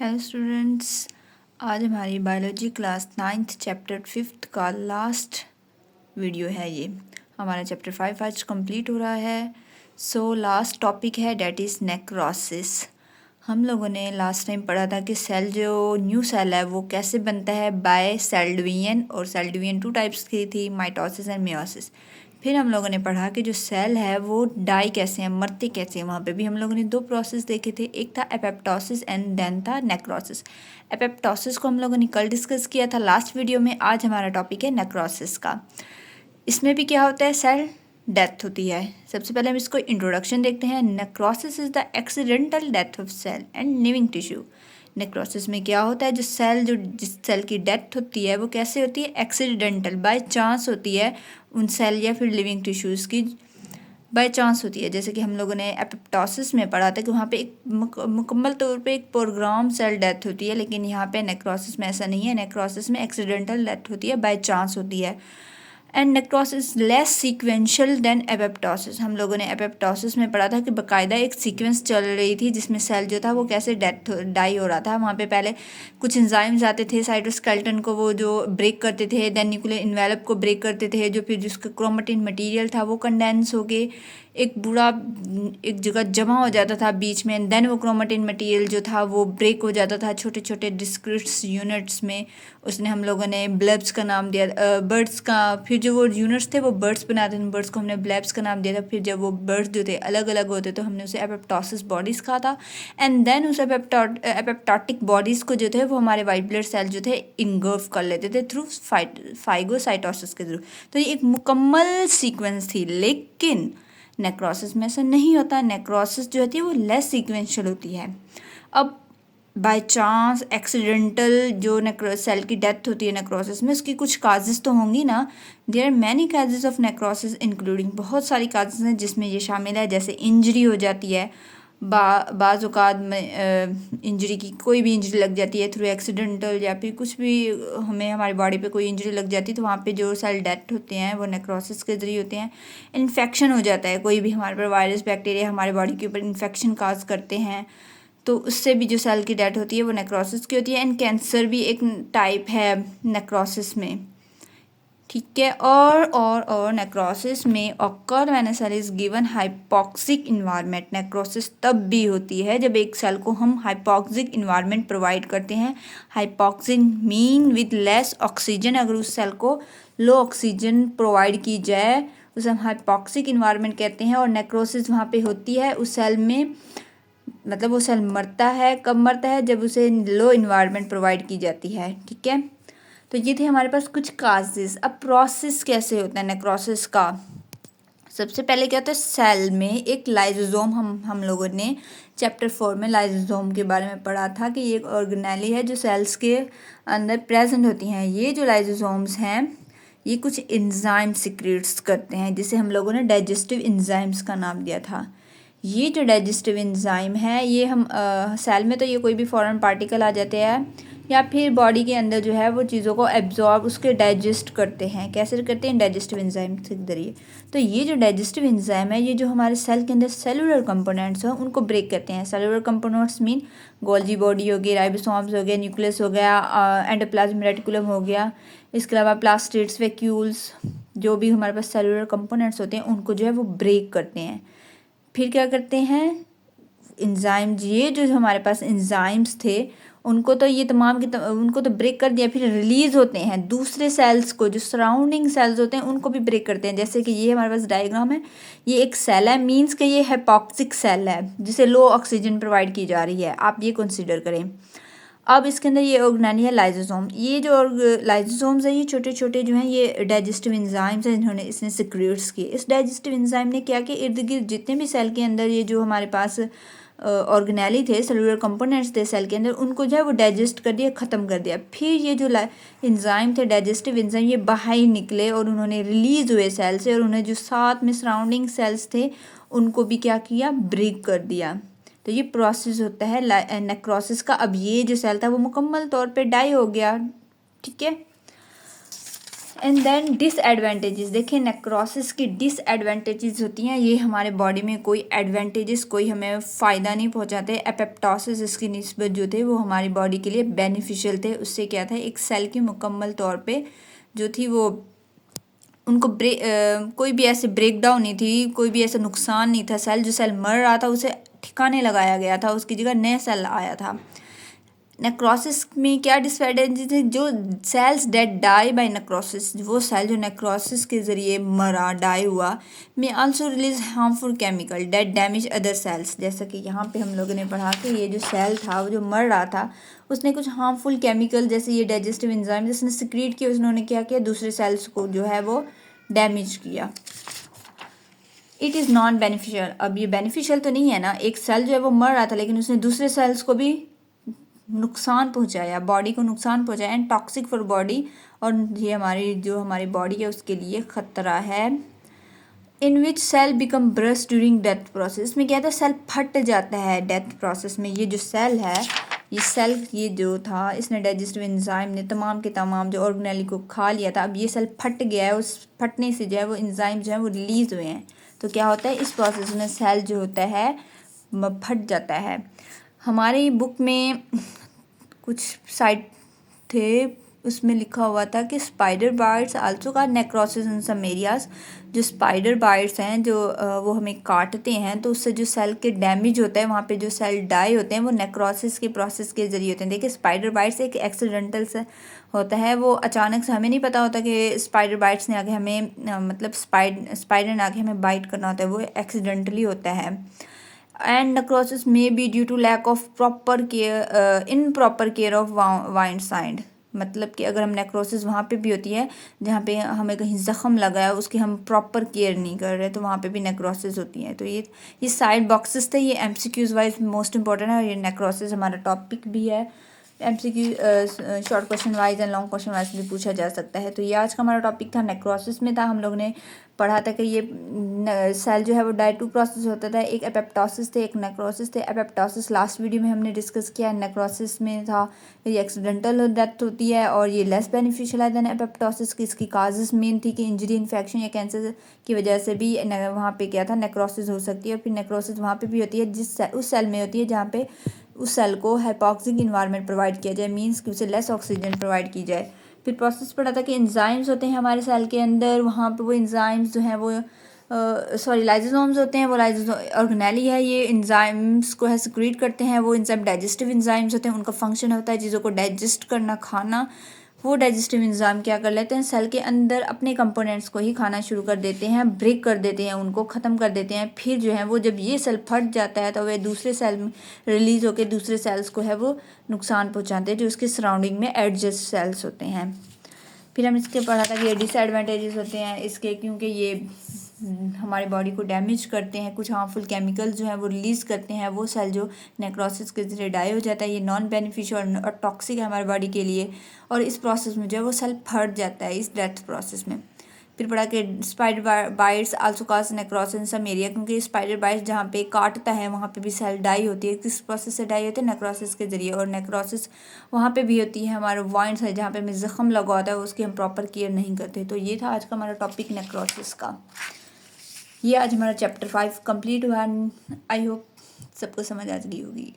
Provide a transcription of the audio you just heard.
Hello students, आज हमारी biology class 9th chapter 5th का लास्ट वीडियो है। ये हमारा चैप्टर 5 आज कंप्लीट हो रहा है। लास्ट टॉपिक है डेट इज़ नेक्रोसिस। हम लोगों ने लास्ट टाइम पढ़ा था कि सेल जो न्यू सेल है वो कैसे बनता है, बाय सेल डिवीजन। और सेल डिवीजन 2 टाइप्स की थी, माइटोसिस एंड मियोसिस। फिर हम लोगों ने पढ़ा कि जो सेल है वो डाई कैसे हैं, मरते कैसे हैं। वहाँ पे भी हम लोगों ने 2 प्रोसेस देखे थे, एक था एपेप्टोसिस एंड देन था नेक्रोसिस। एपेप्टोसिस को हम लोगों ने कल डिस्कस किया था लास्ट वीडियो में। आज हमारा टॉपिक है नेक्रोसिस का। इसमें भी क्या होता है, सेल डेथ होती है। सबसे पहले हम इसको इंट्रोडक्शन देखते हैं। Necrosis is the accidental death of cell and living tissue. Necrosis में क्या होता है, जिस सेल की डेथ होती है वो कैसे होती है, एक्सीडेंटल, बाय चांस होती है उन सेल या फिर लिविंग टिश्यूज़ की बाय चांस होती है। जैसे कि हम लोगों ने एपोप्टोसिस में पढ़ा था कि वहाँ पे एक मुकम्मल तौर पे एक प्रोग्राम सेल डेथ होती है, लेकिन यहाँ पे नेक्रोसिस में ऐसा नहीं है। नेक्रोसिस में एक्सीडेंटल डेथ होती है, बाय चांस होती है। And necrosis less sequential than apoptosis. हम लोगों ने एपोप्टोसिस में पढ़ा था कि बाकायदा एक सीक्वेंस चल रही थी जिसमें सेल जो था वो कैसे डाई हो रहा था। वहाँ पे पहले कुछ एंजाइम्स आते थे साइटोस्केलेटन को, वो जो ब्रेक करते थे, देन न्यूक्लियर इन्वेलप को ब्रेक करते थे, जो फिर जिसका क्रोमेटिन मटेरियल था वो कंडेंस होके एक जगह जमा हो जाता था बीच में। देन वो क्रोमेटिन मटेरियल जो था वो ब्रेक हो जाता था छोटे छोटे डिस्क्रीट यूनिट्स में। उसने हम लोगों ने ब्लब्स का नाम दिया, बर्ड्स का। फिर जो वो यूनिट्स थे वो बर्ड्स बनाते थे, बर्ड्स को हमने ब्लब्स का नाम दिया था। फिर जब वो बर्ड्स जो थे अलग अलग होते तो हमने उसे एपोप्टोसिस बॉडीज़ कहा था। एंड देन उस एपोप्टोटिक बॉडीज़ को जो थे वो हमारे वाइट ब्लड सेल जो थे इनगल्फ कर लेते थे थ्रू फाइगोसाइटोसिस के थ्रू। तो ये एक मुकम्मल सीक्वेंस थी। लेकिन नेक्रोसिस में ऐसा नहीं होता। नेक्रोसिस जो होती है वो लेस सीक्वेंशियल होती है। अब बाय चांस एक्सीडेंटल जो सेल की डेथ होती है नेक्रोसिस में, उसकी कुछ काजेस तो होंगी ना। There are many causes of necrosis including, बहुत सारी काजेस हैं जिसमें ये शामिल है। जैसे इंजरी हो जाती है, बाज़ औक़ात में इंजरी की कोई भी इंजरी लग जाती है थ्रू एक्सीडेंटल, या फिर कुछ भी हमें हमारी बॉडी पे कोई इंजरी लग जाती है तो वहाँ पे जो सेल डेथ होते हैं वो नेक्रोसिस के ज़रिए होते हैं। इन्फेक्शन हो जाता है, कोई भी हमारे पर वायरस बैक्टीरिया हमारे बॉडी के ऊपर इन्फेक्शन काज करते हैं तो उससे भी जो सेल की डेथ होती है वो नेक्रोसिस की होती है। एंड कैंसर भी एक टाइप है नेक्रोसिस में, ठीक है। और नेक्रोसिस में occur when a cell is given hypoxic environment. Necrosis तब भी होती है जब एक सेल को हम हाइपोक्सिक इन्वायरमेंट प्रोवाइड करते हैं। Hypoxic mean with less oxygen. अगर उस सेल को लो ऑक्सीजन प्रोवाइड की जाए उसे हम हाइपोक्सिक इन्वायरमेंट कहते हैं। और नेक्रोसिस वहाँ पे होती है उस सेल में, मतलब वो सेल मरता है। कब मरता है, जब उसे लो इन्वायरमेंट प्रोवाइड की जाती है, ठीक है। तो ये थे हमारे पास कुछ काजेस। अब प्रोसेस कैसे होता है नेक्रोसिस का। सबसे पहले क्या होता है, सेल में एक लाइसोसोम, हम लोगों ने चैप्टर 4 में लाइसोसोम के बारे में पढ़ा था कि ये एक ऑर्गेनेली है जो सेल्स के अंदर प्रेजेंट होती हैं। ये जो लाइसोसोम्स हैं ये कुछ एंजाइम सिक्रेट्स करते हैं, जिसे हम लोगों ने डाइजेस्टिव एंजाइम्स का नाम दिया था। ये जो डाइजेस्टिव एंजाइम है ये हम सेल में तो ये कोई भी फॉरेन पार्टिकल आ जाते हैं या फिर बॉडी के अंदर जो है वो चीज़ों को एब्जॉर्ब, उसके डाइजेस्ट करते हैं। कैसे करते हैं, डाइजेस्टिव एंजाइम के जरिए। तो ये जो डाइजेस्टिव एंजाइम है ये जो हमारे सेल के अंदर सेलुलर कंपोनेंट्स हैं उनको ब्रेक करते हैं। Cellular components mean Golgi body हो गई, राइबोसोम्स हो गया, न्यूक्लियस हो गया, एंडोप्लाज्म रेटिकुलम हो गया, इसके अलावा प्लास्टिड्स, वैक्यूल्स, जो भी हमारे पास सेलुलर कंपोनेंट्स होते हैं उनको जो है वो ब्रेक करते हैं। फिर क्या करते हैं एंजाइम, ये जो हमारे पास एंजाइम्स थे उनको तो ये उनको तो ब्रेक कर दिया। फिर रिलीज होते हैं दूसरे सेल्स को, जो सराउंडिंग सेल्स होते हैं उनको भी ब्रेक करते हैं। जैसे कि ये हमारे पास डायग्राम है, ये एक सेल है, मीन्स कि ये हाइपोक्सिक सेल है जिसे लो ऑक्सीजन प्रोवाइड की जा रही है, आप ये कंसिडर करें। अब इसके अंदर ये ऑर्गेनेली है लाइसोसोम। ये जो लाइसोसोम्स हैं ये छोटे छोटे जो हैं ये डाइजेस्टिव एंजाइम्स हैं, इसने सिक्रेट्स किए। इस डाइजेस्टिव एंजाइम ने क्या किया, इर्द गिर्द जितने भी सेल के अंदर ये जो हमारे पास ऑर्गेनेली थे, सेलुलर कंपोनेंट्स थे सेल के अंदर, उनको जो है वो डाइजेस्ट कर दिया, ख़त्म कर दिया। फिर ये जो एंजाइम थे डाइजेस्टिव एंजाइम ये बाहर निकले और उन्होंने रिलीज हुए सेल से, और उन्हें जो साथ में सराउंडिंग सेल्स थे उनको भी क्या किया, ब्रेक कर दिया। तो ये प्रोसेस होता है नेक्रोसिस का। अब ये जो सेल था वो मुकम्मल तौर पे डाई हो गया, ठीक है। एंड देन डिसएडवांटेजेस, देखिए नेक्रोसिस की डिसएडवांटेजेस होती हैं, ये हमारे बॉडी में कोई एडवांटेजेस, कोई हमें फ़ायदा नहीं पहुंचाते। एपोप्टोसिस इसकी निस्बत जो थे वो हमारी बॉडी के लिए बेनिफिशियल थे। उससे क्या था, एक सेल की मुकम्मल तौर पे जो थी वो उनको कोई भी ऐसे ब्रेक डाउन नहीं थी, कोई भी ऐसा नुकसान नहीं था। सेल जो सेल मर रहा था उसे ठिकाने लगाया गया था, उसकी जगह नया सेल आया था। नेक्रोसिस में क्या डिसएडवांटेज है, जो cells that die by necrosis, वो सेल जो नेक्रोसिस के ज़रिए मरा, डाई हुआ, may also release harmful chemical that damage other cells. जैसा कि यहाँ पे हम लोगों ने पढ़ा कि ये जो सेल था वो जो मर रहा था उसने कुछ हार्मफुल केमिकल जैसे ये डाइजेस्टिव एंजाइम जिसने सिक्रीट किया, उन्होंने क्या किया, दूसरे सेल्स को जो है वो डैमेज किया। इट इज़ नॉन बेनिफिशियल, अब ये बेनिफिशियल तो नहीं है ना, एक सेल जो है वो मर रहा था लेकिन उसने दूसरे सेल्स को भी नुकसान पहुंचाया, बॉडी को नुकसान पहुंचाया, एंड टॉक्सिक फॉर बॉडी, और ये हमारी बॉडी है उसके लिए ख़तरा है। In which cell become burst during death process, में क्या था, सेल फट जाता है डेथ प्रोसेस में। ये जो सेल है, ये जो था, इसने डाइजेस्टिव एंजाइम ने तमाम के तमाम जो ऑर्गेनेली को खा लिया था, अब ये सेल फट गया है, उस फटने से जो है वो एंजाइम जो है वो रिलीज़ हुए हैं। तो क्या होता है, इस प्रोसेस में सेल जो होता है फट जाता है। हमारी बुक में कुछ साइट थे, उसमें लिखा हुआ था कि स्पाइडर बाइट्स आल्सो का नेक्रोसिस इन सम एरियाज, जो स्पाइडर बाइट्स हैं जो वो हमें काटते हैं तो उससे जो सेल के डैमेज होता है, वहाँ पे जो सेल डाई होते हैं वो नेक्रोसिस के प्रोसेस के ज़रिए होते हैं। देखिए स्पाइडर बाइट्स एक एक्सीडेंटल से होता है, वो अचानक से हमें नहीं पता होता कि स्पाइडर बाइट्स ने आगे हमें मतलब स्पाइडर ने आगे हमें बाइट करना होता है, वो एक्सीडेंटली होता है। And necrosis may be due to lack of proper care, improper care of wound site, मतलब कि अगर हम नेक्रोसिस वहाँ पे भी होती है जहाँ पे हमें कहीं ज़ख़म लगा है, उसकी हम प्रॉपर केयर नहीं कर रहे, तो वहाँ पे भी नेक्रोसिस होती है। तो ये साइड बॉक्सेस थे, ये एमसीक्यूज़ वाइज मोस्ट इंपॉर्टेंट है, और ये नेक्रोसिस हमारा टॉपिक भी है। MCQ short question wise and long question wise भी पूछा जा सकता है। तो ये आज का हमारा टॉपिक था, नेक्रोसिस में था। हम लोग ने पढ़ा था कि ये सेल जो है वो डाई टू प्रोसेस होता था, एक एपोप्टोसिस थे, एक नेक्रोसिस थे। एपोप्टोसिस लास्ट वीडियो में हमने डिस्कस किया, नेक्रोसिस में था ये एक्सीडेंटल डेथ होती है और ये लेस बेनिफिशियल है देन एपोप्टोसिस की। इसकी काजेस मेन थी कि इंजरी, इन्फेक्शन या कैंसर की वजह से भी वहाँ पे क्या था, नेक्रोसिस हो सकती है। और फिर नेक्रोसिस वहाँ पे भी होती है उस सेल में होती है जहाँ पे उस सेल को हाइपोक्सिक इन्वायरमेंट प्रोवाइड किया जाए, मीन्स कि उसे लेस ऑक्सीजन प्रोवाइड की जाए। फिर प्रोसेस पढ़ा था कि एंजाइम्स होते हैं हमारे सेल के अंदर, वहाँ पे वो एंजाइम्स जो हैं वो लाइसोसोम्स होते हैं, वो ऑर्गेनेली है, ये एंजाइम्स को है सिक्रीट करते हैं। वो एंजाइम डाइजेस्टिव एंजाइम्स होते हैं, उनका फंक्शन होता है चीज़ों को डाइजेस्ट करना, खाना। वो डाइजेस्टिव एंजाइम क्या कर लेते हैं, सेल के अंदर अपने कंपोनेंट्स को ही खाना शुरू कर देते हैं, ब्रेक कर देते हैं, उनको ख़त्म कर देते हैं। फिर जो है वो जब ये सेल फट जाता है तो वह दूसरे सेल में रिलीज़ होकर दूसरे सेल्स को है वो नुकसान पहुंचाते हैं, जो उसके सराउंडिंग में एडजस्ट सेल्स होते हैं। फिर हम इसके पढ़ा था कि ये डिसएडवांटेजेस होते हैं इसके, क्योंकि ये हमारी बॉडी को डैमेज करते हैं, कुछ हार्मफुल केमिकल्स जो है वो रिलीज़ करते हैं। वो सेल जो नेक्रोसिस के जरिए डाई हो जाता है, ये नॉन बेनिफिशियल और टॉक्सिक है हमारी बॉडी के लिए, और इस प्रोसेस में जो है वो सेल फट जाता है इस डेथ प्रोसेस में। फिर पढ़ा कि स्पाइडर बाइट्स आल्सो काज नेक्रोसिस इन सम एरिया, क्योंकि स्पाइडर बाइट्स जहाँ पे काटता है वहाँ पे भी सेल डाई होती है। किस प्रोसेस से डाई होती है, नेक्रोसिस के जरिए। और नेक्रोसिस वहाँ पे भी होती है हमारे वाइंड्स है जहाँ पे हमें ज़ख़म लगा होता है, उसकी हम प्रॉपर केयर नहीं करते। तो ये था आज का हमारा टॉपिक नेक्रोसिस का। ये आज हमारा चैप्टर 5 कंप्लीट हुआ। आई होप सबको समझ आ गई होगी।